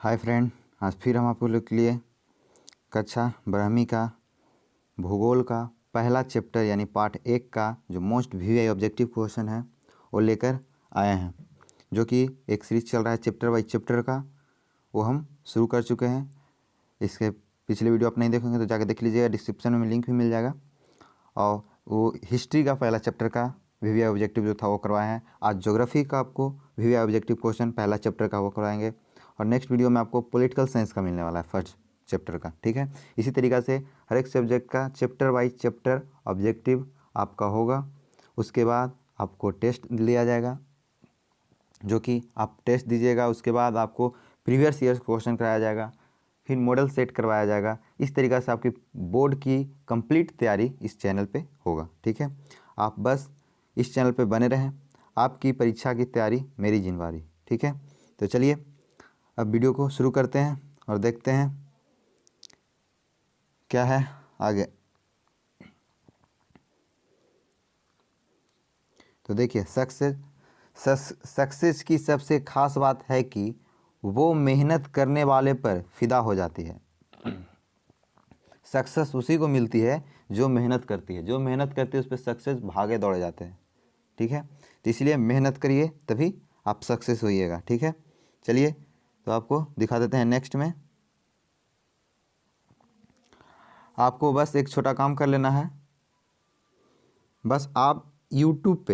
Hi friend, आज फिर हम आप लोग के लिए कक्षा 12वीं का भूगोल का पहला चैप्टर यानी पार्ट 1 का जो मोस्ट वीआई ऑब्जेक्टिव क्वेश्चन है वो लेकर आए हैं, जो कि एक सीरीज चल रहा है चैप्टर बाई चैप्टर का। वो हम शुरू कर चुके हैं। इसके पिछले वीडियो आप नहीं देखेंगे तो जाकर देख लीजिएगा, डिस्क्रिप्शन में लिंक भी मिल जाएगा। और वो हिस्ट्री का पहला चैप्टर का वीआई ऑब्जेक्टिव जो था वो करवाए हैं। आज ज्योग्राफी का आपको वीआई ऑब्जेक्टिव क्वेश्चन पहला चैप्टर का वो करवाएंगे, और नेक्स्ट वीडियो में आपको पॉलिटिकल साइंस का मिलने वाला है फर्स्ट चैप्टर का। ठीक है, इसी तरीक़ा से हर एक सब्जेक्ट का चैप्टर बाई चैप्टर ऑब्जेक्टिव आपका होगा। उसके बाद आपको टेस्ट लिया जाएगा, जो कि आप टेस्ट दीजिएगा। उसके बाद आपको प्रीवियस ईयर्स क्वेश्चन कराया जाएगा, फिर मॉडल सेट करवाया जाएगा। इस तरीक़ा से आपकी बोर्ड की कंप्लीट तैयारी इस चैनल पे होगा। ठीक है, आप बस इस चैनल पे बने रहें, आपकी परीक्षा की तैयारी मेरी जिम्मेवारी। ठीक है, तो चलिए अब वीडियो को शुरू करते हैं और देखते हैं क्या है आगे। तो देखिए, सक्सेस की सबसे खास बात है कि वो मेहनत करने वाले पर फिदा हो जाती है। सक्सेस उसी को मिलती है जो मेहनत करती है। जो मेहनत करती है उस पर सक्सेस भागे दौड़े जाते हैं। ठीक है, तो इसलिए मेहनत करिए तभी आप सक्सेस होइएगा। ठीक है, चलिए तो आपको दिखा देते हैं। नेक्स्ट में आपको बस एक छोटा काम कर लेना है। बस आप यूट्यूब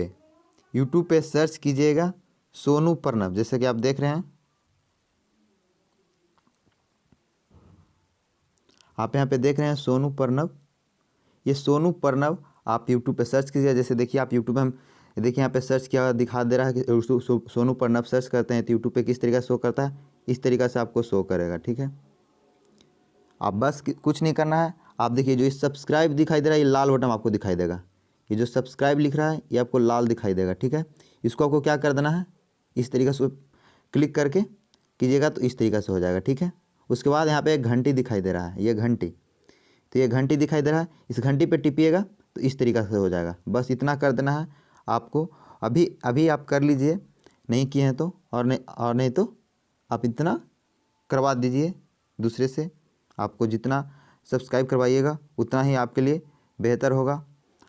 पे सर्च कीजिएगा सोनू परनव, जैसे कि आप देख रहे हैं। आप यहाँ पे देख रहे हैं सोनू परनव। ये सोनू परनव आप यूट्यूब पे सर्च कीजिए। जैसे देखिए, आप यूट्यूब पे हम देखिए यहाँ पे सर्च किया दिखा दे रहा है कि सोनू परनव सर्च करते हैं तो यूट्यूब पे किस तरीके से शो करता है, इस तरीक़ा से आपको शो करेगा। ठीक है, आप बस कुछ नहीं करना है। आप देखिए, जो ये सब्सक्राइब दिखाई दे रहा है, ये लाल बटन आपको दिखाई देगा। ये जो सब्सक्राइब लिख रहा है ये आपको लाल दिखाई देगा। ठीक है, इसको आपको क्या कर देना है, इस तरीके से क्लिक करके कीजिएगा तो इस तरीके से हो जाएगा। ठीक है, उसके बाद यहाँ पे एक घंटी दिखाई दे रहा है, ये घंटी, तो ये घंटी दिखाई दे रहा है, इस घंटी पे टिपिएगा तो इस तरीक़ा से हो जाएगा। बस इतना कर देना है आपको। अभी आप कर लीजिए, नहीं किए हैं तो, और नहीं तो आप इतना करवा दीजिए दूसरे से। आपको जितना सब्सक्राइब करवाइएगा उतना ही आपके लिए बेहतर होगा।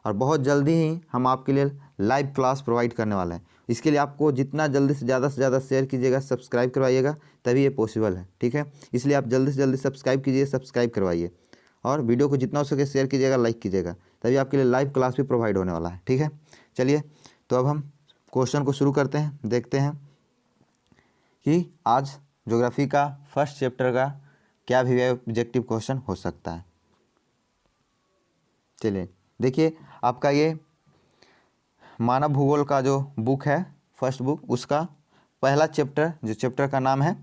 और बहुत जल्दी ही हम आपके लिए लाइव क्लास प्रोवाइड करने वाले हैं। इसके लिए आपको जितना जल्दी से ज़्यादा शेयर कीजिएगा, सब्सक्राइब करवाइएगा, तभी ये पॉसिबल है। ठीक है, इसलिए आप जल्दी से जल्दी सब्सक्राइब कीजिए, सब्सक्राइब करवाइए, और वीडियो को जितना हो सके शेयर कीजिएगा, लाइक कीजिएगा, तभी आपके लिए लाइव क्लास भी प्रोवाइड होने वाला है। ठीक है, चलिए तो अब हम क्वेश्चन को शुरू करते हैं। देखते हैं कि आज ज्योग्राफी का फर्स्ट चैप्टर का क्या भी ऑब्जेक्टिव क्वेश्चन हो सकता है। चलिए देखिए, आपका ये मानव भूगोल का जो बुक है, फर्स्ट बुक, उसका पहला चैप्टर, जो चैप्टर का नाम है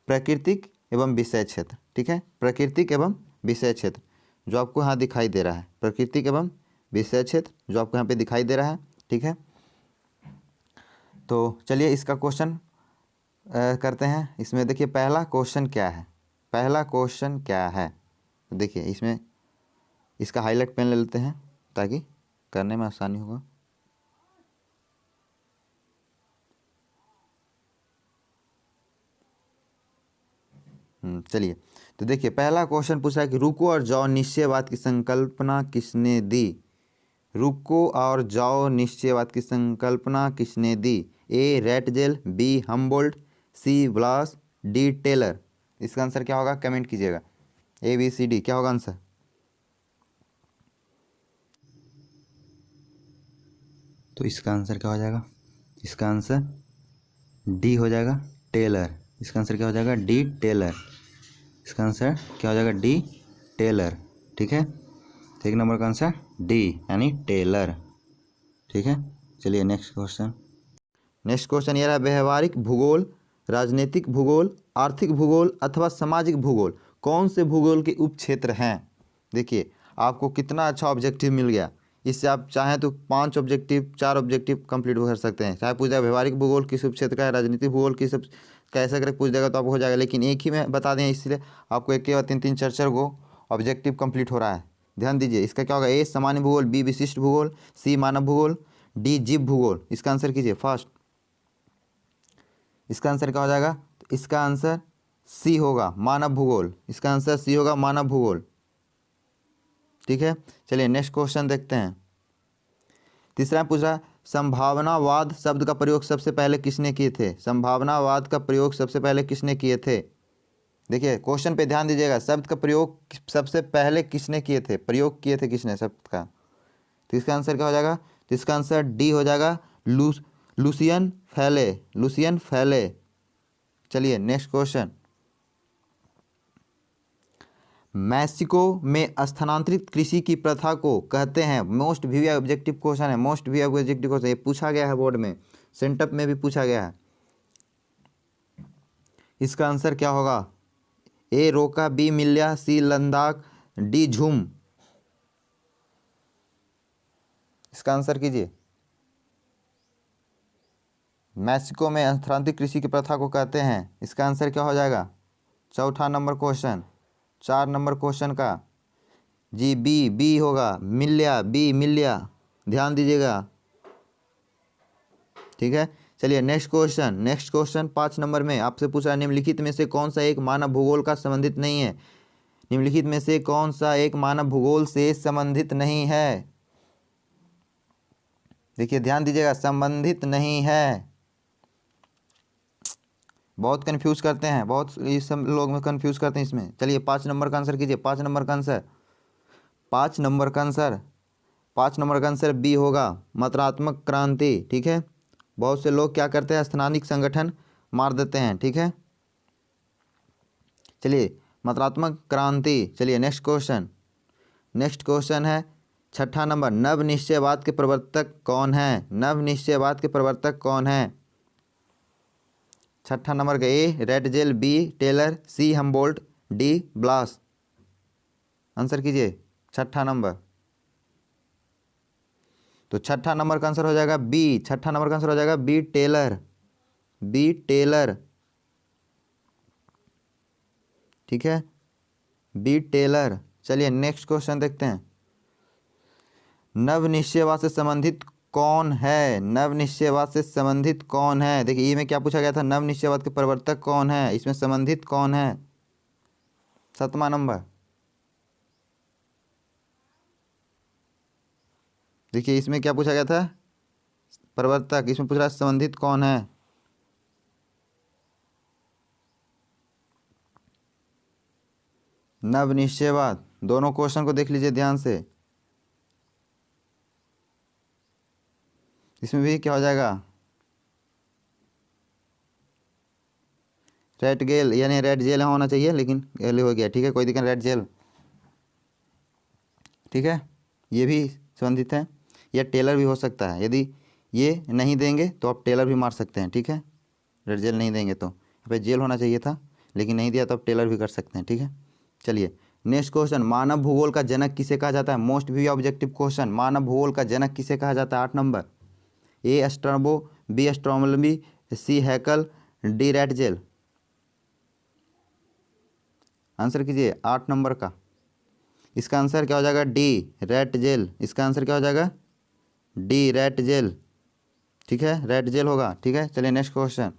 प्राकृतिक एवं विषय क्षेत्र। ठीक है, प्राकृतिक एवं विषय क्षेत्र जो आपको यहाँ दिखाई दे रहा है, प्राकृतिक एवं विषय क्षेत्र जो आपको यहाँ पे दिखाई दे रहा है। ठीक है, तो चलिए इसका क्वेश्चन करते हैं। इसमें देखिए पहला क्वेश्चन क्या है। पहला क्वेश्चन क्या है, देखिए इसमें इसका हाईलाइट पेन ले लेते हैं ताकि करने में आसानी होगा। चलिए तो देखिए, पहला क्वेश्चन पूछा है कि रुको और जाओ निश्चयवाद की संकल्पना किसने दी। रुको और जाओ निश्चयवाद की संकल्पना किसने दी। ए रैटजेल, बी हमबोल्ट, सी ब्लास, डी टेलर। इसका आंसर क्या होगा, कमेंट कीजिएगा। ए बी सी डी क्या होगा आंसर। तो इसका आंसर क्या हो जाएगा, इसका आंसर डी हो जाएगा, टेलर। इसका आंसर क्या हो जाएगा, डी टेलर। इसका आंसर क्या हो जाएगा, डी टेलर। ठीक है, तो एक नंबर का आंसर डी यानी टेलर। ठीक है, चलिए नेक्स्ट क्वेश्चन। नेक्स्ट क्वेश्चन ये रहा, व्यवहारिक भूगोल, राजनीतिक भूगोल, आर्थिक भूगोल अथवा सामाजिक भूगोल कौन से भूगोल के उप क्षेत्र हैं। देखिए आपको कितना अच्छा ऑब्जेक्टिव मिल गया। इससे आप चाहें तो 5 ऑब्जेक्टिव 4 ऑब्जेक्टिव कंप्लीट कर सकते हैं। चाहे पूछ जाए व्यवहारिक भूगोल किस उप क्षेत्र का है, राजनीतिक भूगोल किस कैसे करके पूछ देगा तो आपको हो जाएगा। लेकिन एक ही में बता दें, इसलिए आपको एक के बाद 3 4 को ऑब्जेक्टिव कंप्लीट हो रहा है। ध्यान दीजिए, इसका क्या होगा, ए सामान्य भूगोल, बी विशिष्ट भूगोल, सी मानव भूगोल, डी जीव भूगोल। इसका आंसर कीजिए फास्ट। इसका आंसर क्या हो जाएगा, तो इसका आंसर सी होगा मानव भूगोल, इसका आंसर सी होगा मानव भूगोल। ठीक है, चलिए नेक्स्ट क्वेश्चन देखते हैं। तीसरा पूछ रहा है संभावनावाद शब्द का प्रयोग सबसे पहले किसने किए थे? संभावनावाद का प्रयोग सबसे पहले किसने किए थे? देखिए क्वेश्चन पे ध्यान दीजिएगा, शब्द का प्रयोग सबसे पहले किसने किए थे, प्रयोग किए थे किसने शब्द का? तो इसका आंसर क्या हो जाएगा? तो इसका आंसर डी हो जाएगा, लुसियन फैले, लुसियन फैले। चलिए नेक्स्ट क्वेश्चन। मैक्सिको में स्थानांतरित कृषि की प्रथा को कहते हैं, मोस्ट वी ऑब्जेक्टिव क्वेश्चन है, मोस्ट वी ऑब्जेक्टिव क्वेश्चन, ये पूछा गया है बोर्ड में, सेंटअप में भी पूछा गया है। इसका आंसर क्या होगा? ए रोका, बी मिल्या, सी लद्दाख, डी झूम। इसका आंसर कीजिए। मैक्सिको में स्थानांतरित कृषि की प्रथा को कहते हैं, इसका आंसर क्या हो जाएगा? चौथा नंबर क्वेश्चन, 4 नंबर क्वेश्चन का जी बी होगा, मिल्या, बी मिल्या, ध्यान दीजिएगा। ठीक है, चलिए नेक्स्ट क्वेश्चन 5 नंबर में आपसे पूछा, निम्नलिखित में से कौन सा एक मानव भूगोल का संबंधित नहीं है? निम्नलिखित में से कौन सा एक मानव भूगोल से संबंधित नहीं है? देखिए ध्यान दीजिएगा, संबंधित नहीं है। बहुत कंफ्यूज करते हैं, बहुत ये सब लोग में कंफ्यूज करते हैं इसमें। चलिए 5 नंबर का आंसर कीजिए, 5 नंबर का आंसर, 5 नंबर का आंसर, 5 नंबर का आंसर बी होगा, मात्रात्मक क्रांति। ठीक है, बहुत से लोग क्या करते हैं, स्थानिक संगठन मार देते हैं। ठीक है, चलिए मात्रात्मक क्रांति। चलिए नेक्स्ट क्वेश्चन है 6ठा नंबर, नव निश्चयवाद के प्रवर्तक कौन है? नव निश्चयवाद के प्रवर्तक कौन है? 6ठा नंबर का ए Ratzel, B Taylor, C Humboldt, D BLAS. Answer कीजिए 6ठा नंबर। तो 6ठा नंबर का आंसर हो जाएगा बी, 6ठा नंबर का आंसर हो जाएगा बी टेलर, बी टेलर। ठीक है, बी टेलर। चलिए नेक्स्ट क्वेश्चन देखते हैं। नव निश्चयवाद से संबंधित कौन है? नव निश्चयवाद से संबंधित कौन है? देखिए ये में क्या पूछा गया था, नव निश्चयवाद के प्रवर्तक कौन है, इसमें संबंधित कौन है? 7वां नंबर। देखिए इसमें क्या पूछा गया था, प्रवर्तक, इसमें पूछ रहा है संबंधित कौन है? नव निश्चयवाद। दोनों क्वेश्चन को देख लीजिए ध्यान से, इसमें भी क्या हो जाएगा, रेड गेल यानी रेड जेल होना चाहिए, लेकिन एल हो गया। ठीक है, कोई दिक्कत, रेड जेल। ठीक है, ये भी संबंधित है, या टेलर भी हो सकता है। यदि ये नहीं देंगे तो आप टेलर भी मार सकते हैं। ठीक है, रेड जेल नहीं देंगे तो यहाँ पे जेल होना चाहिए था, लेकिन नहीं दिया तो आप टेलर भी कर सकते हैं। ठीक है, चलिए नेक्स्ट क्वेश्चन, मानव भूगोल का जनक किसे कहा जाता है? मोस्ट वी ऑब्जेक्टिव क्वेश्चन, मानव भूगोल का जनक किसे कहा जाता है? 8 नंबर, ए स्ट्रैबो, बी स्ट्रोमलबी, सी हैकल, डी रेटजेल। आंसर कीजिए 8 नंबर का। इसका आंसर क्या हो जाएगा? D Ratzel. इसका आंसर क्या हो जाएगा? D Ratzel. ठीक है, रेटजेल होगा। ठीक है, चलिए नेक्स्ट क्वेश्चन,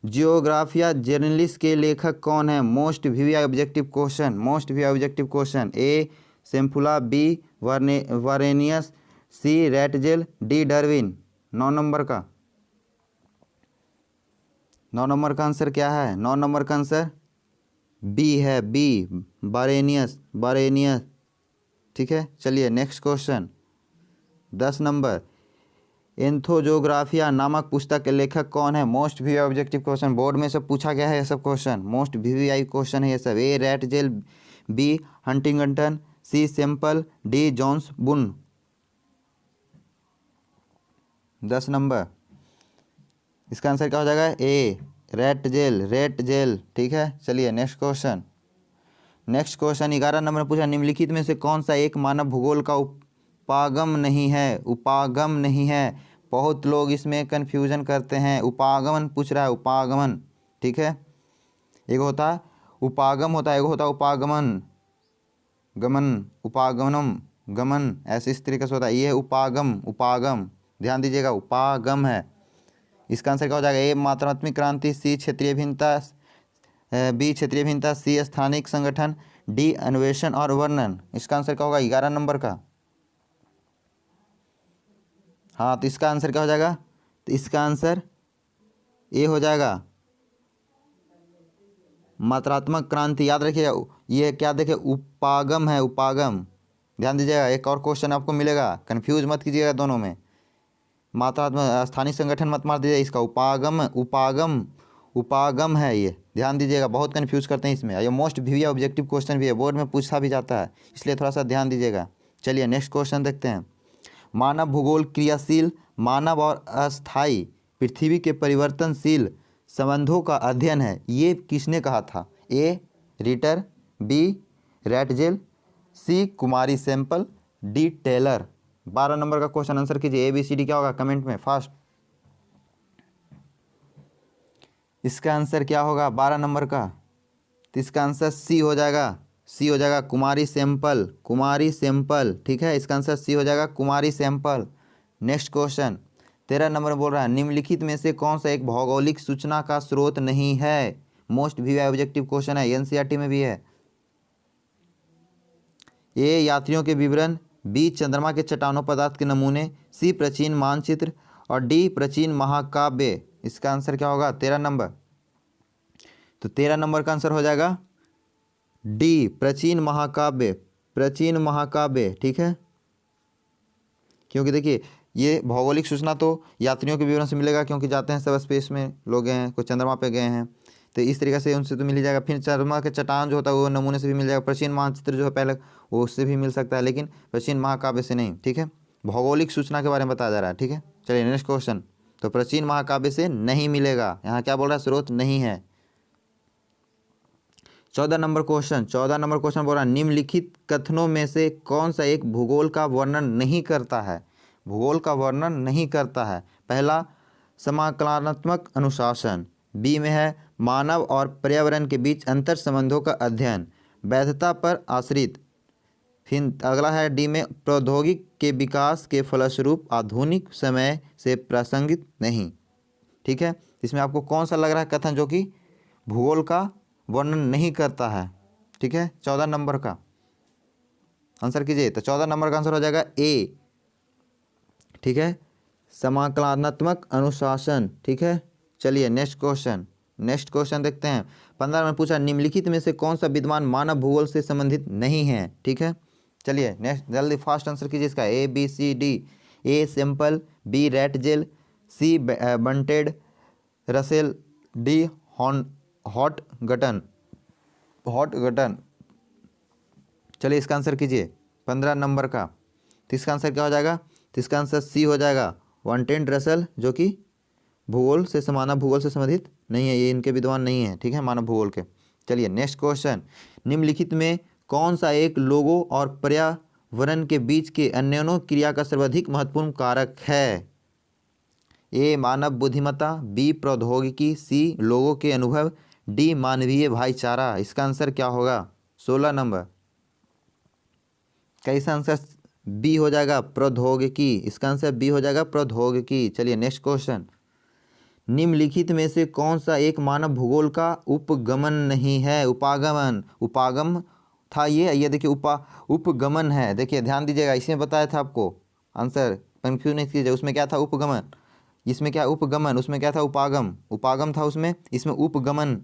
जियोग्राफिया जर्नलिस्ट के लेखक कौन है? Most we objective question, most we objective question, A Semple, B Varenius, C Ratzel, D Darwin. 9 number का, 9 नंबर का आंसर क्या है? 9 नंबर का आंसर बी है, बी बारेनियस, बारेनियस। ठीक है, चलिए नेक्स्ट क्वेश्चन 10 नंबर, एंथोजोग्राफिया नामक पुस्तक के लेखक कौन है? Most we objective question, board में सब पूछा गया है ये सब क्वेश्चन, मोस्ट वी क्वेश्चन है ये सब। ए रेटजेल, बी हंटिंगटन, सी सैम्पल, डी जॉन्स बुन। 10 नंबर, इसका आंसर क्या हो जाएगा? ए रेटजेल, रेटजेल। ठीक है, चलिए नेक्स्ट क्वेश्चन 11 नंबर में पूछा, निम्नलिखित में से कौन सा एक मानव भूगोल का उपागम नहीं है? उपागम नहीं है, बहुत लोग इसमें कन्फ्यूजन करते हैं। उपागमन पूछ रहा है, उपागमन। ठीक है, एक होता है उपागम होता है, एक होता है उपागमन, गमन, उपागमनम, गमन, ऐसे इस तरीके से होता है। ये है उपागम, उपागम, ध्यान दीजिएगा, उपागम है। इसका आंसर क्या हो जाएगा? ए मात्रात्मक क्रांति, सी क्षेत्रीय भिन्नता, बी क्षेत्रीय भिन्नता, सी स्थानिक संगठन, डी अन्वेषण और वर्णन। इसका आंसर क्या होगा 11 नंबर का? हाँ, तो इसका आंसर क्या हो जाएगा? तो इसका आंसर ए हो जाएगा, मात्रात्मक क्रांति। याद रखिएगा, ये क्या देखिए उपागम है, उपागम। ध्यान दीजिएगा, एक और क्वेश्चन आपको मिलेगा, कंफ्यूज मत कीजिएगा दोनों में। मात्रात्मक स्थानीय संगठन मत मार दीजिए, इसका उपागम, उपागम, उपागम है ये। ध्यान दीजिएगा, बहुत कंफ्यूज करते हैं इसमें। ये मोस्ट भी ऑब्जेक्टिव क्वेश्चन भी है, बोर्ड में पूछा भी जाता है, इसलिए थोड़ा सा ध्यान दीजिएगा। चलिए नेक्स्ट क्वेश्चन देखते हैं। मानव भूगोल क्रियाशील, मानव और अस्थायी पृथ्वी के परिवर्तनशील संबंधों का अध्ययन है, ये किसने कहा था? A Ritter, B Ratzel, C कुमारी सैंपल, डी टेलर। 12 नंबर का क्वेश्चन आंसर कीजिए। ए बी सी डी क्या होगा कमेंट में फास्ट। इसका आंसर क्या होगा 12 नंबर का? तो इसका आंसर सी हो जाएगा, सी हो जाएगा कुमारी सैंपल, कुमारी सैंपल। ठीक है, इसका आंसर सी हो जाएगा कुमारी सैंपल। नेक्स्ट क्वेश्चन 13 नंबर में बोल रहा है, निम्नलिखित में से कौन सा एक भौगोलिक सूचना का स्रोत नहीं है? मोस्ट भी ऑब्जेक्टिव क्वेश्चन है, एनसीईआरटी में भी है। ए यात्रियों के विवरण, बी चंद्रमा के चट्टानों पदार्थ के नमूने, सी प्राचीन मानचित्र और डी प्राचीन महाकाव्य। इसका आंसर क्या होगा 13 नंबर? तो 13 नंबर का आंसर हो जाएगा डी प्राचीन महाकाव्य, प्राचीन महाकाव्य। ठीक है, क्योंकि देखिए ये भौगोलिक सूचना तो यात्रियों के विवरण से मिलेगा, क्योंकि जाते हैं सब स्पेस में, लोग गए हैं, कोई चंद्रमा पे गए हैं, तो इस तरीके से उनसे तो मिल ही जाएगा। फिर चंद्रमा के चट्टान जो होता है वो नमूने से भी मिल जाएगा। प्राचीन मानचित्र जो है पहले वो उससे भी मिल सकता है, लेकिन प्राचीन महाकाव्य से नहीं। ठीक है, भौगोलिक सूचना के बारे में बताया जा रहा है। ठीक है, चलिए नेक्स्ट क्वेश्चन। तो प्राचीन महाकाव्य से नहीं मिलेगा, यहाँ क्या बोल रहा है स्रोत नहीं है। 14 नंबर क्वेश्चन, 14 नंबर क्वेश्चन बोल रहा है, निम्नलिखित कथनों में से कौन सा एक भूगोल का वर्णन नहीं करता है? भूगोल का वर्णन नहीं करता है। पहला समाकलनात्मक अनुशासन, बी में है मानव और पर्यावरण के बीच अंतर संबंधों का अध्ययन, वैधता पर आश्रित। फिर अगला है डी में प्रौद्योगिक के विकास के फलस्वरूप आधुनिक समय से प्रासंगिक नहीं। ठीक है, इसमें आपको कौन सा लग रहा है कथन जो कि भूगोल का वर्णन नहीं करता है? ठीक है, 14 नंबर का आंसर कीजिए। तो 14 नंबर का आंसर हो जाएगा ए। ठीक है, समाकलनात्मक अनुशासन। ठीक है, चलिए नेक्स्ट क्वेश्चन, नेक्स्ट क्वेश्चन देखते हैं। 15 में पूछा, निम्नलिखित में से कौन सा विद्वान मानव भूगोल से संबंधित नहीं है? ठीक है, चलिए नेक्स्ट जल्दी फास्ट आंसर कीजिए इसका। A B C D. A Semple, B Ratzel, C Bertrand Russell, D हॉट गटन, हॉट गटन। चलिए इसका आंसर कीजिए 15 नंबर का। तो इसका आंसर क्या हो जाएगा? तो इसका आंसर सी हो जाएगा वॉन्टेड रसल, जो कि भूगोल से मानव भूगोल से संबंधित नहीं है, ये इनके विद्वान नहीं है। ठीक है, मानव भूगोल के। चलिए नेक्स्ट क्वेश्चन, निम्नलिखित में कौन सा एक लोगों और पर्यावरण के बीच के अन्योन्य क्रिया का सर्वाधिक महत्वपूर्ण कारक है? ए मानव बुद्धिमत्ता, बी प्रौद्योगिकी, सी लोगों के अनुभव, डी मानवीय भाईचारा। इसका आंसर क्या होगा 16 नंबर? कैसा आंसर बी हो जाएगा प्रौद्योगिकी। इसका आंसर बी हो जाएगा प्रौद्योगिकी। चलिए नेक्स्ट क्वेश्चन, निम्नलिखित में से कौन सा एक मानव भूगोल का उपगमन नहीं है? उपागमन, उपागम था ये देखिए उपगमन है। देखिए ध्यान दीजिएगा, इसमें बताया था आपको आंसर, कंफ्यूज नहीं कीजिए। उसमें क्या था उपगमन, इसमें क्या उपगमन, उसमें क्या था उपागम, उपागम था उसमें, इसमें उपगमन।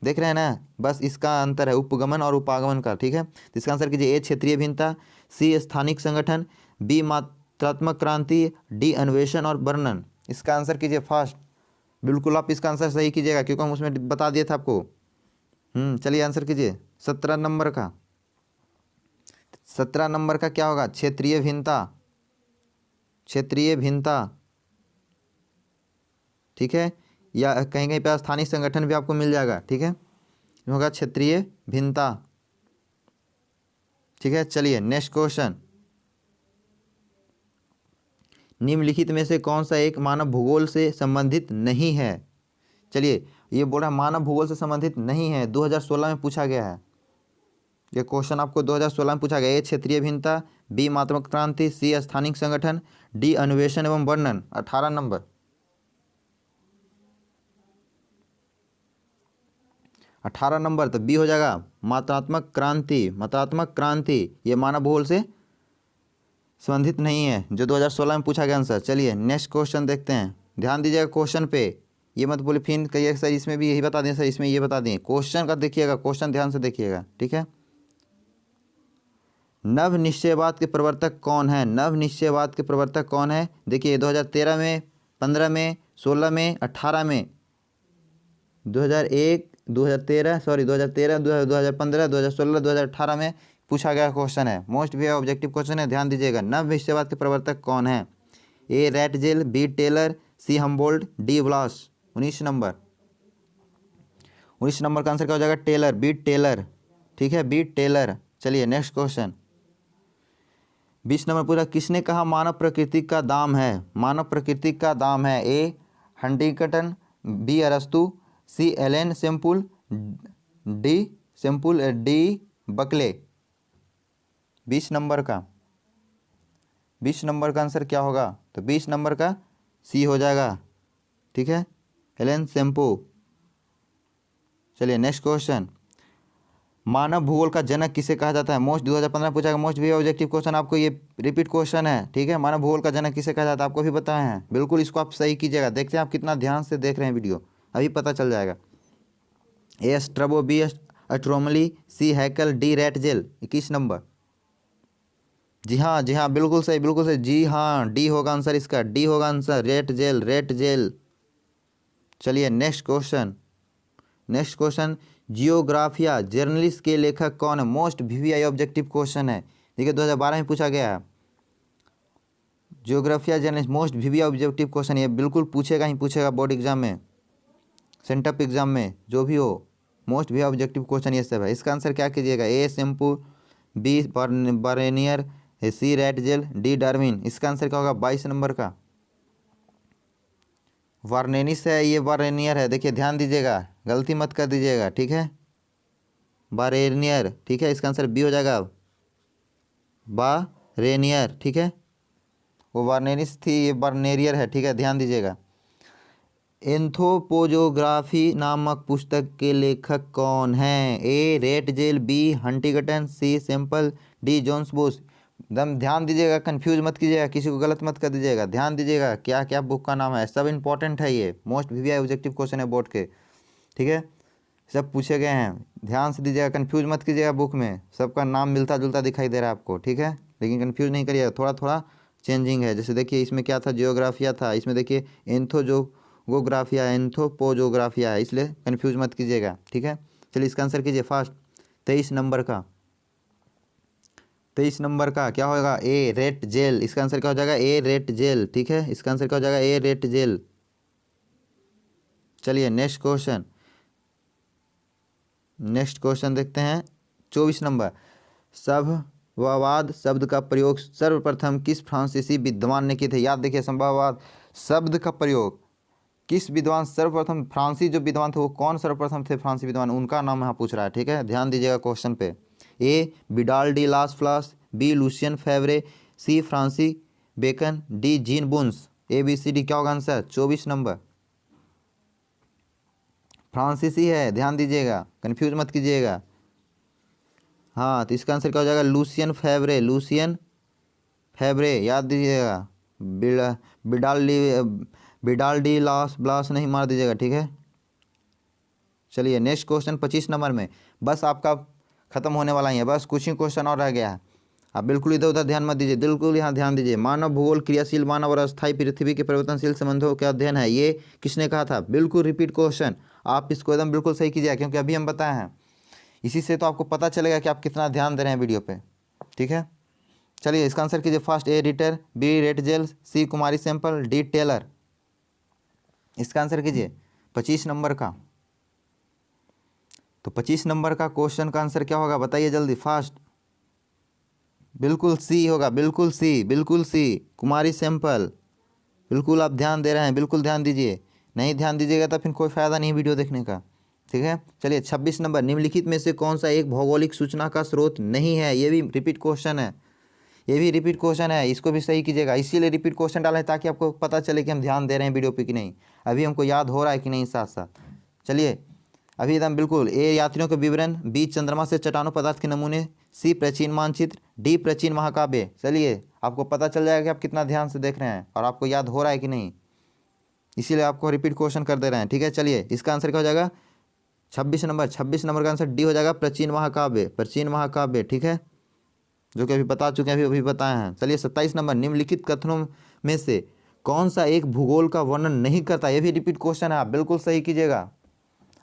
देख रहे हैं ना, बस इसका अंतर है उपगमन और उपागमन का। ठीक है, तो इसका आंसर कीजिए। ए क्षेत्रीय भिन्नता, सी स्थानिक संगठन, बी मात्रात्मक क्रांति, डी अन्वेषण और वर्णन। इसका आंसर कीजिए फास्ट। बिल्कुल आप इसका आंसर सही कीजिएगा, क्योंकि हम उसमें बता दिए थे आपको। चलिए आंसर कीजिए 17 नंबर का। 17 नंबर का क्या होगा? क्षेत्रीय भिन्नता, क्षेत्रीय भिन्नता। ठीक है, या कहीं कहीं पे स्थानीय संगठन भी आपको मिल जाएगा। ठीक है, होगा क्षेत्रीय भिन्नता। ठीक है, चलिए नेक्स्ट क्वेश्चन, निम्नलिखित में से कौन सा एक मानव भूगोल से संबंधित नहीं है? चलिए ये बोल रहा है मानव भूगोल से संबंधित नहीं है, 2016 में पूछा गया है ये क्वेश्चन आपको। 2016 में पूछा गया। ए क्षेत्रीय भिन्नता, बी मात्रात्मक क्रांति, सी स्थानिक संगठन, डी अन्वेषण एवं वर्णन। 18 नंबर, 18 नंबर तो बी हो जाएगा मात्रात्मक क्रांति। मात्रात्मक क्रांति ये मानव भूगोल से संबंधित नहीं है, जो 2016 में पूछा गया आंसर। चलिए नेक्स्ट क्वेश्चन देखते हैं, ध्यान दीजिएगा क्वेश्चन पे, ये मत बोले फिर कहिए सर इसमें भी यही बता दें, सर इसमें ये बता दें। क्वेश्चन का देखिएगा, क्वेश्चन ध्यान से देखिएगा, ठीक है। नव निश्चयवाद के प्रवर्तक कौन है? नव निश्चयवाद के प्रवर्तक कौन है? देखिए 2013 में, 15 में, 16 में, 18 में, 2001, 2013 सॉरी 2013, 2015, 2016, 2018 में पूछा गया क्वेश्चन है। मोस्ट भी ऑब्जेक्टिव क्वेश्चन है, ध्यान दीजिएगा। नव निश्चयवाद के प्रवर्तक कौन है? A Ratzel, B Taylor, C Humboldt, D Blache. 19 number, 19 number का आंसर क्या हो जाएगा? टेलर, बी टेलर, ठीक है, बी टेलर। चलिए नेक्स्ट क्वेश्चन 20 नंबर पूरा, किसने कहा मानव प्रकृति का दाम है? मानव प्रकृति का दाम है। ए हंटिंगटन, बी अरस्तु, C Ellen Semple, D Buckle. 20 number का, 20 नंबर का आंसर क्या होगा? तो 20 नंबर का सी हो जाएगा, ठीक है, एलेन सेम्पू। चलिए नेक्स्ट क्वेश्चन, मानव भूगोल का जनक किसे कहा जाता है? मोस्ट 2015 पूछा गया, मोस्ट भी ऑब्जेक्टिव क्वेश्चन, आपको ये रिपीट क्वेश्चन है, ठीक है। मानव भूगोल का जनक किसे कहा जाता है आपको भी बताए हैं, बिल्कुल इसको आप सही कीजिएगा। देखते हैं आप कितना ध्यान से देख रहे हैं वीडियो, अभी पता चल जाएगा। ए स्ट्रबो, बी एस्ट्रोमली, सी हैकल, डी रैटजेल। 21 नंबर, जी हाँ बिल्कुल सही, बिल्कुल सही, जी हाँ डी होगा आंसर इसका, डी होगा आंसर, रैटजेल, रैटजेल। चलिए next question, next question, Geographia Generalis के लेखक कौन है? मोस्ट वीवीआई ऑब्जेक्टिव क्वेश्चन है, देखिए 2012 में पूछा गया है। Geographia Generalis most VVI objective question, ये बिल्कुल पूछेगा ही पूछेगा बोर्ड एग्जाम में, सेंटअप एग्जाम में, जो भी हो, मोस्ट वीवीआई ऑब्जेक्टिव क्वेश्चन ये सब है। इसका आंसर क्या कीजिएगा? ए सेम्पू, बी बारेनियर, सी रैटजेल, डी डार्विन। इसका आंसर क्या होगा? 22 नंबर का वार्नेनिस है, ये बारेनियर है, देखिए ध्यान दीजिएगा, गलती मत कर दीजिएगा, ठीक है, बारेनियर, ठीक है। इसका आंसर बी हो जाएगा, बारेनियर, ठीक है, वो वार्नेनिस थी, ये बार्नेरियर है, ठीक है, ध्यान दीजिएगा। एंथ्रोपोजोग्राफी नामक पुस्तक के लेखक कौन हैं? ए रैटजेल, बी हंटिंगटन, सी सैम्पल, डी जोन्स बोस। एकदम ध्यान दीजिएगा, कंफ्यूज मत कीजिएगा, किसी को गलत मत कर दीजिएगा, ध्यान दीजिएगा क्या क्या बुक का नाम है, सब इंपॉर्टेंट है, ये मोस्ट वीवीआई ऑब्जेक्टिव क्वेश्चन है बोर्ड के, ठीक है, सब पूछे गए हैं, ध्यान से दीजिएगा, कंफ्यूज मत कीजिएगा। बुक में सबका नाम मिलता जुलता दिखाई दे रहा है आपको, ठीक है, लेकिन कंफ्यूज नहीं करिएगा, थोड़ा थोड़ा चेंजिंग है। जैसे देखिए इसमें क्या था, जियोग्राफिया था, इसमें देखिए एंथ्रोपोजोग्राफिया, एंथ्रोपोजोग्राफिया है, इसलिए कंफ्यूज मत कीजिएगा, ठीक है। चलिए इसका आंसर कीजिए फास्ट, 23 नंबर का, 23 नंबर का क्या होगा? A rate jail. इसका आंसर क्या हो जाएगा? ए रेट जेल, ठीक है, इसका आंसर क्या हो जाएगा? A rate jail. चलिए नेक्स्ट क्वेश्चन, नेक्स्ट क्वेश्चन देखते हैं 24 नंबर, संभववाद शब्द का प्रयोग सर्वप्रथम किस फ्रांसीसी विद्वान ने किए थे? याद देखिए, संभववाद शब्द का प्रयोग किस विद्वान, सर्वप्रथम फ्रांसी जो विद्वान थे वो कौन सर्वप्रथम थे फ्रांसी विद्वान, उनका नाम यहाँ पूछ रहा है, ठीक है, ध्यान दीजिएगा क्वेश्चन पे। ए Widal de la Blache, B Lucien Febvre, C Francis Bacon, D Jean Brunhes. A B C D क्या होगा आंसर? 24 नंबर फ्रांसीसी है, ध्यान दीजिएगा, कंफ्यूज मत कीजिएगा। हाँ तो इसका आंसर क्या हो जाएगा? लुसियन फेवरे, लुसियन फेवरे, याद दीजिएगा, बिडाल डी लास ब्लास नहीं मार दीजिएगा, ठीक है। चलिए नेक्स्ट क्वेश्चन 25 नंबर में, बस आपका खत्म होने वाला ही है, बस कुछ ही क्वेश्चन और रह गया है, आप बिल्कुल इधर उधर ध्यान मत दीजिए, बिल्कुल यहाँ ध्यान दीजिए। मानव भूगोल क्रियाशील मानव और अस्थायी पृथ्वी के परिवर्तनशील संबंधों का अध्ययन है, ये किसने कहा था? बिल्कुल रिपीट क्वेश्चन, आप इसको एकदम बिल्कुल सही कीजिए, क्योंकि अभी हम बताए हैं, इसी से तो आपको पता चलेगा कि आप कितना ध्यान दे रहे हैं वीडियो पे, ठीक है। चलिए इसका आंसर कीजिए फास्ट, ए रिटर, बी रेटजेल, सी कुमारी सैंपल, डी टेलर। इसका आंसर कीजिए 25 नंबर का। तो 25 नंबर का क्वेश्चन का आंसर क्या होगा बताइए जल्दी फास्ट। बिल्कुल सी होगा, बिल्कुल सी, बिल्कुल सी, कुमारी सैंपल। बिल्कुल आप ध्यान दे रहे हैं, बिल्कुल ध्यान दीजिए, नहीं ध्यान दीजिएगा तो फिर कोई फ़ायदा नहीं वीडियो देखने का, ठीक है। चलिए 26 नंबर, निम्नलिखित में से कौन सा एक भौगोलिक सूचना का स्रोत नहीं है? ये भी रिपीट क्वेश्चन है, ये भी रिपीट क्वेश्चन है, इसको भी सही कीजिएगा, इसीलिए रिपीट क्वेश्चन डाला है ताकि आपको पता चले कि हम ध्यान दे रहे हैं वीडियो पे कि नहीं, अभी हमको याद हो रहा है कि नहीं साथ साथ। चलिए अभी एकदम बिल्कुल। ए यात्रियों के विवरण, बी चंद्रमा से चट्टानों पदार्थ के नमूने, सी प्राचीन मानचित्र, डी प्राचीन महाकाव्य। चलिए आपको पता चल जाएगा कि आप कितना ध्यान से देख रहे हैं और आपको याद हो रहा है कि नहीं, इसीलिए आपको रिपीट क्वेश्चन कर दे रहे हैं। ठीक है, चलिए इसका आंसर क्या हो जाएगा 26 नंबर का आंसर डी हो जाएगा, प्राचीन महाकाव्य, प्राचीन महाकाव्य। ठीक है, जो कि अभी बता चुके हैं, अभी बताए हैं। चलिए 27 नंबर, निम्नलिखित कथनों में से कौन सा एक भूगोल का वर्णन नहीं करता। ये भी रिपीट क्वेश्चन है, आप बिल्कुल सही कीजिएगा,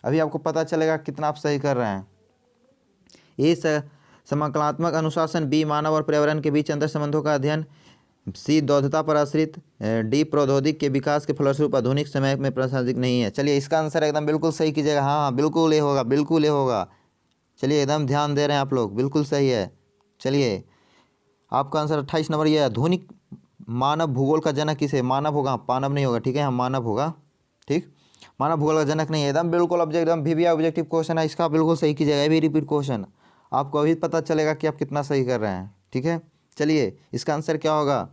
अभी आपको पता चलेगा कितना आप सही कर रहे हैं। ए समाकलात्मक अनुशासन, बी मानव और पर्यावरण के बीच अंतर संबंधों का अध्ययन, सी द्वैधता पर आश्रित, डी प्रौद्योगिक के विकास के फलस्वरूप आधुनिक समय में प्रासंगिक नहीं है। चलिए इसका आंसर एकदम बिल्कुल सही कीजिएगा। हाँ हाँ बिल्कुल ये होगा, बिल्कुल ये होगा। चलिए एकदम ध्यान दे रहे हैं आप लोग, बिल्कुल सही है। चलिए आपका आंसर 28 नंबर ये है। आधुनिक मानव भूगोल का जनक किसे, मानव होगा, पानव नहीं होगा। ठीक है, हाँ मानव होगा। ठीक, मानव भूगोल का जनक नहीं है, एकदम बिल्कुल ऑब्जेक्ट, एकदम वीवीआई ऑब्जेक्टिव क्वेश्चन है, इसका बिल्कुल सही कीजिएगा। ये भी रिपीट क्वेश्चन, आपको अभी पता चलेगा कि आप कितना सही कर रहे हैं। ठीक है, चलिए इसका आंसर क्या होगा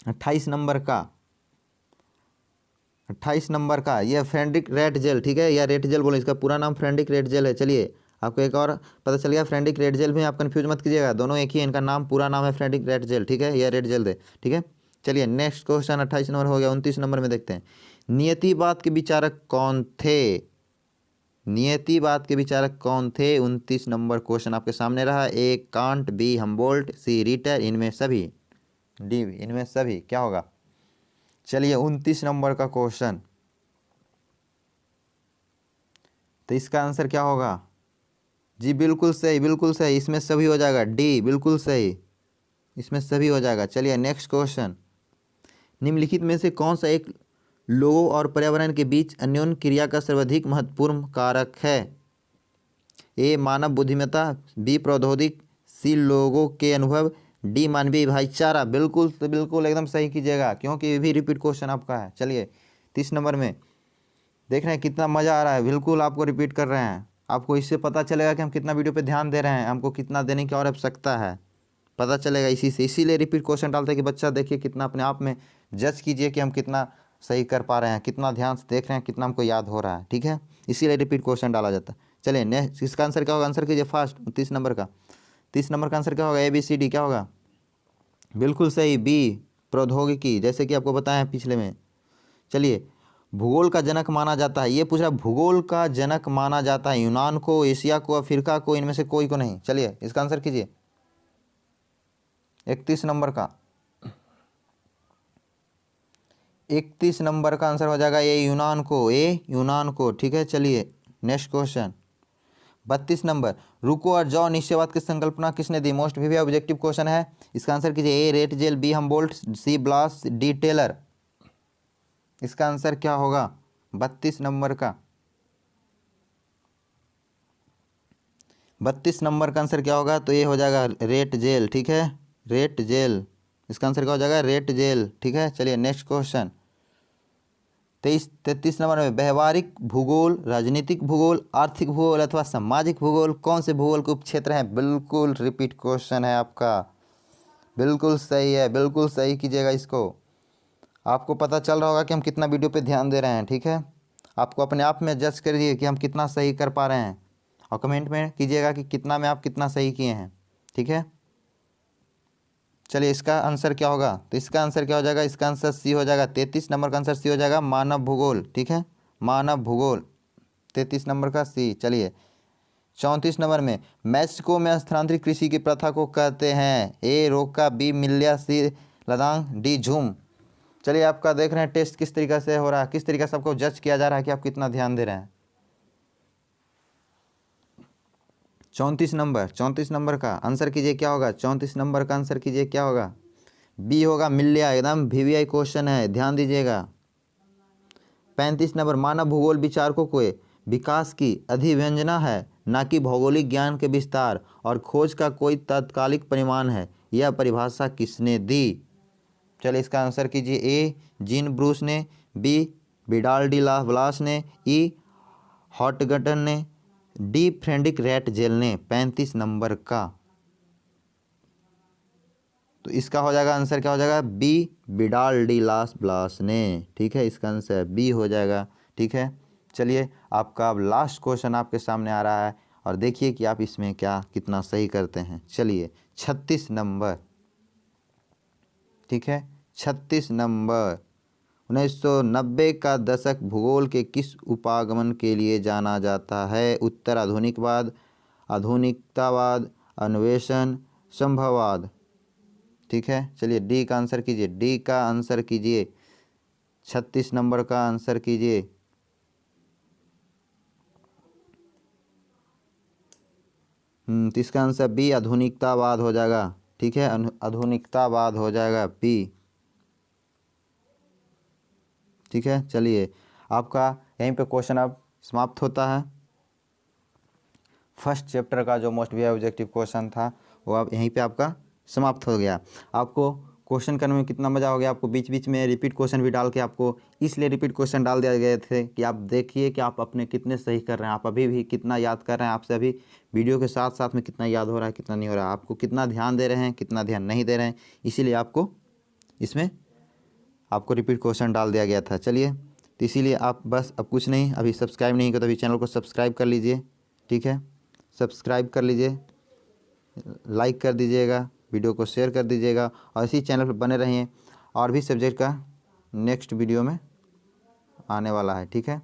28 नंबर का, 28 नंबर का यह फ्रेडरिक रेटजेल। ठीक है, या रेटजेल बोले, इसका पूरा नाम फ्रेडरिक रेटजेल है। चलिए आपको एक और पता चल गया, फ्रेडरिक रेटजेल में, आप कंफ्यूज मत कीजिएगा, दोनों एक ही है, इनका नाम पूरा नाम है फ्रेडरिक रेटजेल। ठीक है, यह रेटजेल दे। ठीक है, चलिए नेक्स्ट क्वेश्चन 28 नंबर हो गया। 29 नंबर में देखते हैं, नियतिवाद के विचारक कौन थे, नियतिवाद के विचारक कौन थे। 29 नंबर क्वेश्चन आपके सामने रहा। A Kant, B Humboldt, C Ritter, इनमें सभी, डी इनमें सभी। क्या होगा, चलिए 29 नंबर का क्वेश्चन, तो इसका आंसर क्या होगा जी, बिल्कुल सही, बिल्कुल सही, इसमें सभी हो जाएगा, डी बिल्कुल सही, इसमें सभी हो जाएगा। चलिए नेक्स्ट क्वेश्चन, निम्नलिखित में से कौन सा एक लोगों और पर्यावरण के बीच अन्योन्य क्रिया का सर्वाधिक महत्वपूर्ण कारक है। ए मानव बुद्धिमत्ता, बी प्रौद्योगिक, सी लोगों के अनुभव, डी मानवीय भाईचारा। बिल्कुल तो बिल्कुल एकदम सही कीजिएगा, क्योंकि ये भी रिपीट क्वेश्चन आपका है। चलिए 30 नंबर में देख रहे हैं कितना मज़ा आ रहा है, बिल्कुल आपको रिपीट कर रहे हैं। आपको इससे पता चलेगा कि हम कितना वीडियो पे ध्यान दे रहे हैं, हमको कितना देने की और आवश्यकता है, पता चलेगा इसी से। इसीलिए रिपीट क्वेश्चन डालते हैं कि बच्चा देखिए कितना, अपने आप में जज कीजिए कि हम कितना सही कर पा रहे हैं, कितना ध्यान से देख रहे हैं, कितना हमको याद हो रहा है। ठीक है, इसीलिए रिपीट क्वेश्चन डाला जाता है। चलिए नेक्स्ट, इसका आंसर क्या होगा, आंसर कीजिए फास्ट। 30 नंबर का, 30 नंबर का आंसर क्या होगा, ABCD क्या होगा, बिल्कुल सही, बी प्रौद्योगिकी, जैसे कि आपको बताया है पिछले में। चलिए भूगोल का जनक माना जाता है, ये पूछ रहा भूगोल का जनक माना जाता है यूनान को, एशिया को, अफ्रीका को, इनमें से कोई को नहीं। चलिए इसका आंसर कीजिए 31 नंबर का, 31 नंबर का आंसर हो जाएगा ये यूनान को, ए यूनान को। ठीक है, चलिए नेक्स्ट क्वेश्चन 32 नंबर, रुको और जाओ निश्चयवाद की संकल्पना किसने दी। मोस्ट वीवी ऑब्जेक्टिव क्वेश्चन है, इसका आंसर कीजिए। ए रेटजेल, बी हमबोल्ट, सी ब्लास, डी टेलर। इसका आंसर क्या होगा 32 नंबर का, 32 नंबर का आंसर क्या होगा, तो ये हो जाएगा रेट जेल। ठीक है, रेट जेल, इसका आंसर क्या हो जाएगा, रेट जेल। ठीक है, चलिए नेक्स्ट क्वेश्चन 33 नंबर में, व्यवहारिक भूगोल, राजनीतिक भूगोल, आर्थिक भूगोल अथवा सामाजिक भूगोल कौन से भूगोल के उपक्षेत्र हैं। बिल्कुल रिपीट क्वेश्चन है आपका, बिल्कुल सही है, बिल्कुल सही कीजिएगा इसको। आपको पता चल रहा होगा कि हम कितना वीडियो पे ध्यान दे रहे हैं। ठीक है, आपको अपने आप में जज करिए कि हम कितना सही कर पा रहे हैं, और कमेंट में कीजिएगा कि कितना में आप कितना सही किए हैं। ठीक है, चलिए इसका आंसर क्या होगा, तो इसका आंसर क्या हो जाएगा, इसका आंसर सी हो जाएगा। 33 नंबर का आंसर सी हो जाएगा, मानव भूगोल। ठीक है, मानव भूगोल, 33 नंबर का सी। चलिए 34 नंबर में, मैक्सिको में स्थानांतरित कृषि की प्रथा को कहते हैं। ए रोका, बी मिल्या, सी लदांग, डी झूम। चलिए आपका देख रहे हैं टेस्ट किस तरीके से हो रहा है, किस तरीके से आपको जज किया जा रहा है कि आप कितना ध्यान दे रहे हैं। 34 नंबर, 34 नंबर का आंसर कीजिए क्या होगा, 34 नंबर का आंसर कीजिए क्या होगा, बी होगा मिल्या, एकदम वीवीआई क्वेश्चन है, ध्यान दीजिएगा। 35 नंबर, मानव भूगोल विचारकों को विकास की अधिव्यंजना है, ना कि भौगोलिक ज्ञान के विस्तार और खोज का कोई तात्कालिक परिमाण है। यह परिभाषा किसने दी। चलिए इसका आंसर कीजिए। ए जीन ब्रूस ने, बी विडाल डी ला ब्लास ने, ई हॉटगटन ने, डी फ्रेडरिक रेटजेल ने। 35 नंबर का, तो इसका हो जाएगा आंसर क्या हो जाएगा, बी विडाल डी लास ब्लास ने। ठीक है, इसका आंसर बी हो जाएगा। ठीक है, चलिए आपका अब लास्ट क्वेश्चन आपके सामने आ रहा है और देखिए कि आप इसमें क्या कितना सही करते हैं। चलिए 36 नंबर, ठीक है 36 नंबर। 1990 का दशक भूगोल के किस उपागमन के लिए जाना जाता है? उत्तर आधुनिकवाद, आधुनिकतावाद, अन्वेषण, संभववाद। ठीक है, चलिए डी का आंसर कीजिए, डी का आंसर कीजिए, 36 नंबर का आंसर कीजिए। तो इसका आंसर बी आधुनिकतावाद हो जाएगा। ठीक है, आधुनिकतावाद हो जाएगा बी। ठीक है, चलिए आपका यहीं पे क्वेश्चन अब समाप्त होता है। फर्स्ट चैप्टर का जो मोस्ट वी ऑब्जेक्टिव क्वेश्चन था वो अब यहीं पे आपका समाप्त हो गया। आपको क्वेश्चन करने में कितना मज़ा हो गया। आपको बीच बीच में रिपीट क्वेश्चन भी डाल के आपको इसलिए रिपीट क्वेश्चन डाल दिए गए थे कि आप देखिए कि आप अपने कितने सही कर रहे हैं, आप अभी भी कितना याद कर रहे हैं, आपसे अभी वीडियो के साथ साथ में कितना याद हो रहा है, कितना नहीं हो रहा है, आपको कितना ध्यान दे रहे हैं, कितना ध्यान नहीं दे रहे हैं। इसीलिए आपको इसमें आपको रिपीट क्वेश्चन डाल दिया गया था। चलिए तो इसीलिए आप बस अब कुछ नहीं, अभी सब्सक्राइब नहीं किया तो अभी चैनल को सब्सक्राइब कर लीजिए। ठीक है, सब्सक्राइब कर लीजिए, लाइक कर दीजिएगा, वीडियो को शेयर कर दीजिएगा और इसी चैनल पर बने रहिए। और भी सब्जेक्ट का नेक्स्ट वीडियो में आने वाला है। ठीक है,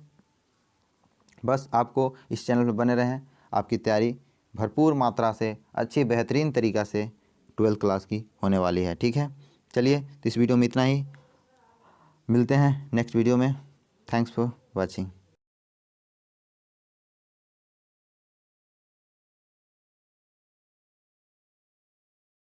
बस आपको इस चैनल पर बने रहें, आपकी तैयारी भरपूर मात्रा से अच्छी बेहतरीन तरीक़ा से 12th क्लास की होने वाली है। ठीक है, चलिए तो इस वीडियो में इतना ही, मिलते हैं नेक्स्ट वीडियो में। Thanks for watching.